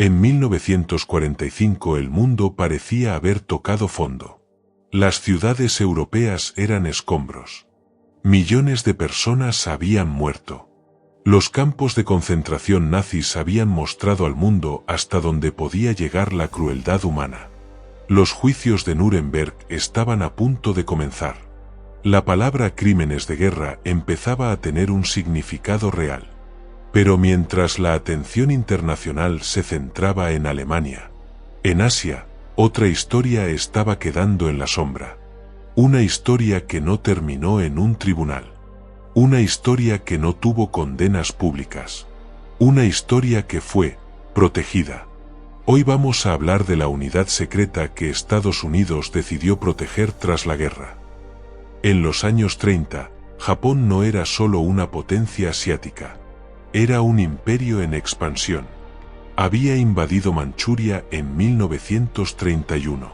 En 1945 el mundo parecía haber tocado fondo. Las ciudades europeas eran escombros. Millones de personas habían muerto. Los campos de concentración nazis habían mostrado al mundo hasta dónde podía llegar la crueldad humana. Los juicios de Nuremberg estaban a punto de comenzar. La palabra crímenes de guerra empezaba a tener un significado real. Pero mientras la atención internacional se centraba en Alemania, en Asia, otra historia estaba quedando en la sombra. Una historia que no terminó en un tribunal. Una historia que no tuvo condenas públicas. Una historia que fue protegida. Hoy vamos a hablar de la unidad secreta que Estados Unidos decidió proteger tras la guerra. En los años 30, Japón no era solo una potencia asiática. Era un imperio en expansión. Había invadido Manchuria en 1931.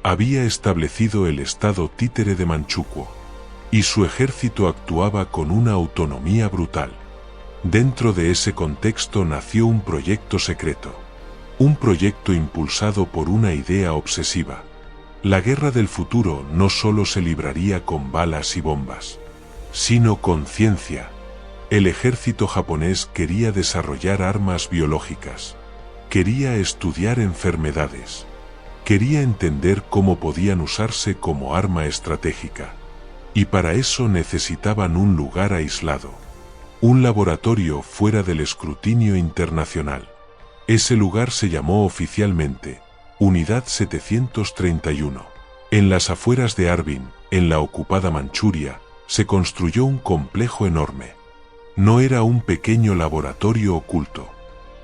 Había establecido el estado títere de Manchukuo. Y su ejército actuaba con una autonomía brutal. Dentro de ese contexto nació un proyecto secreto. Un proyecto impulsado por una idea obsesiva. La guerra del futuro no solo se libraría con balas y bombas, sino con ciencia. El ejército japonés quería desarrollar armas biológicas. Quería estudiar enfermedades. Quería entender cómo podían usarse como arma estratégica. Y para eso necesitaban un lugar aislado. Un laboratorio fuera del escrutinio internacional. Ese lugar se llamó oficialmente Unidad 731. En las afueras de Harbin, en la ocupada Manchuria, se construyó un complejo enorme. No era un pequeño laboratorio oculto.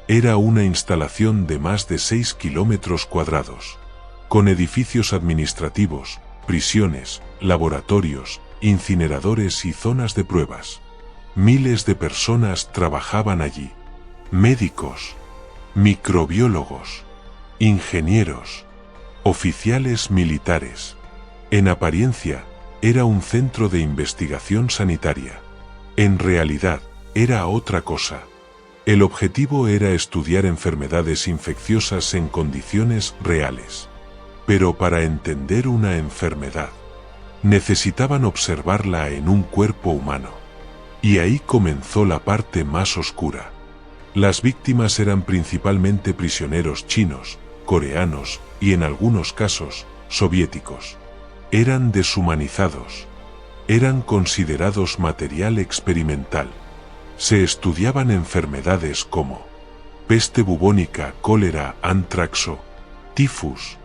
Era una instalación de más de 6 kilómetros cuadrados. Con edificios administrativos, prisiones, laboratorios, incineradores y zonas de pruebas. Miles de personas trabajaban allí. Médicos, microbiólogos, ingenieros, oficiales militares. En apariencia, era un centro de investigación sanitaria. En realidad, era otra cosa. El objetivo era estudiar enfermedades infecciosas en condiciones reales. Pero para entender una enfermedad, necesitaban observarla en un cuerpo humano. Y ahí comenzó la parte más oscura. Las víctimas eran principalmente prisioneros chinos, coreanos y en algunos casos, soviéticos. Eran deshumanizados. Eran considerados material experimental. Se estudiaban enfermedades como peste bubónica, cólera, antraxo, tifus.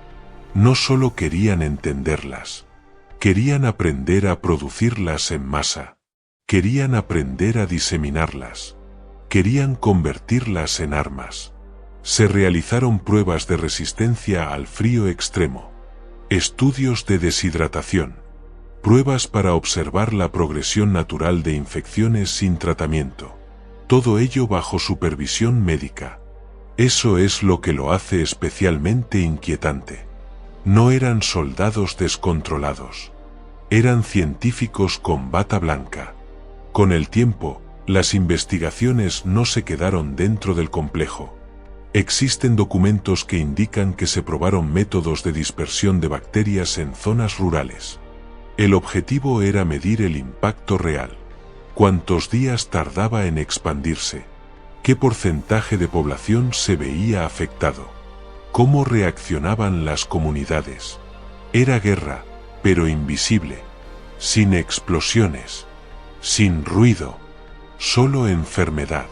No solo querían entenderlas. Querían aprender a producirlas en masa. Querían aprender a diseminarlas. Querían convertirlas en armas. Se realizaron pruebas de resistencia al frío extremo. Estudios de deshidratación. Pruebas para observar la progresión natural de infecciones sin tratamiento. Todo ello bajo supervisión médica. Eso es lo que lo hace especialmente inquietante. No eran soldados descontrolados. Eran científicos con bata blanca. Con el tiempo, las investigaciones no se quedaron dentro del complejo. Existen documentos que indican que se probaron métodos de dispersión de bacterias en zonas rurales. El objetivo era medir el impacto real. ¿Cuántos días tardaba en expandirse? ¿Qué porcentaje de población se veía afectado? ¿Cómo reaccionaban las comunidades? Era guerra, pero invisible. Sin explosiones. Sin ruido. Solo enfermedad.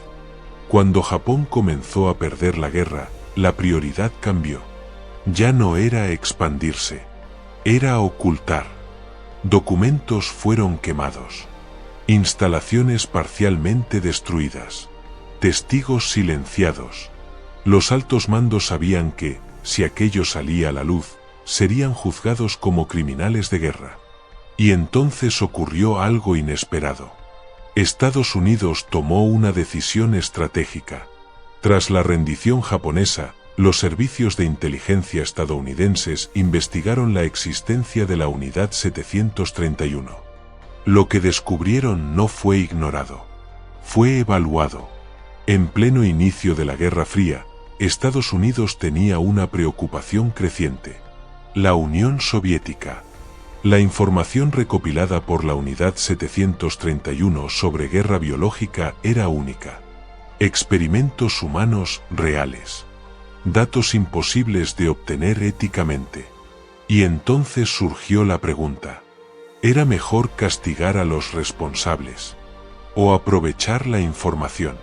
Cuando Japón comenzó a perder la guerra, la prioridad cambió. Ya no era expandirse. Era ocultar. Documentos fueron quemados. Instalaciones parcialmente destruidas. Testigos silenciados. Los altos mandos sabían que, si aquello salía a la luz, serían juzgados como criminales de guerra. Y entonces ocurrió algo inesperado. Estados Unidos tomó una decisión estratégica. Tras la rendición japonesa, los servicios de inteligencia estadounidenses investigaron la existencia de la Unidad 731. Lo que descubrieron no fue ignorado. Fue evaluado. En pleno inicio de la Guerra Fría, Estados Unidos tenía una preocupación creciente: la Unión Soviética. La información recopilada por la Unidad 731 sobre guerra biológica era única. Experimentos humanos reales. Datos imposibles de obtener éticamente. Y entonces surgió la pregunta: ¿era mejor castigar a los responsables o aprovechar la información?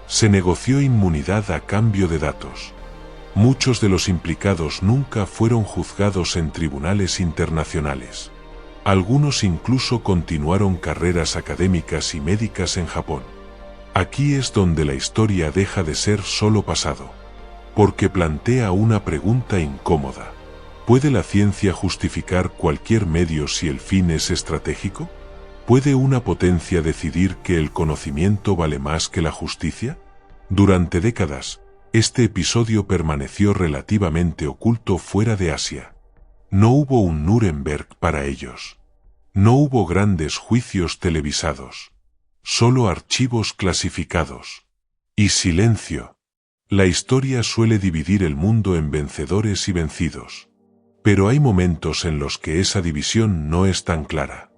Se negoció inmunidad a cambio de datos. Muchos de los implicados nunca fueron juzgados en tribunales internacionales. Algunos incluso continuaron carreras académicas y médicas en Japón. Aquí es donde la historia deja de ser solo pasado, porque plantea una pregunta incómoda: ¿puede la ciencia justificar cualquier medio si el fin es estratégico? ¿Puede una potencia decidir que el conocimiento vale más que la justicia? Durante décadas, este episodio permaneció relativamente oculto fuera de Asia. No hubo un Nuremberg para ellos. No hubo grandes juicios televisados. Solo archivos clasificados. Y silencio. La historia suele dividir el mundo en vencedores y vencidos. Pero hay momentos en los que esa división no es tan clara.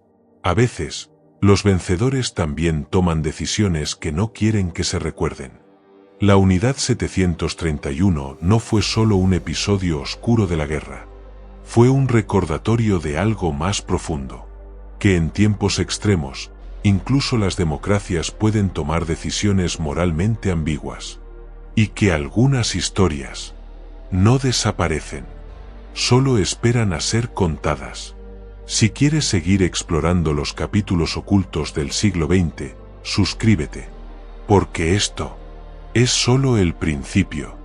A veces, los vencedores también toman decisiones que no quieren que se recuerden. La Unidad 731 no fue solo un episodio oscuro de la guerra. Fue un recordatorio de algo más profundo: que en tiempos extremos, incluso las democracias pueden tomar decisiones moralmente ambiguas. Y que algunas historias no desaparecen, solo esperan a ser contadas. Si quieres seguir explorando los capítulos ocultos del siglo XX, suscríbete. Porque esto es solo el principio.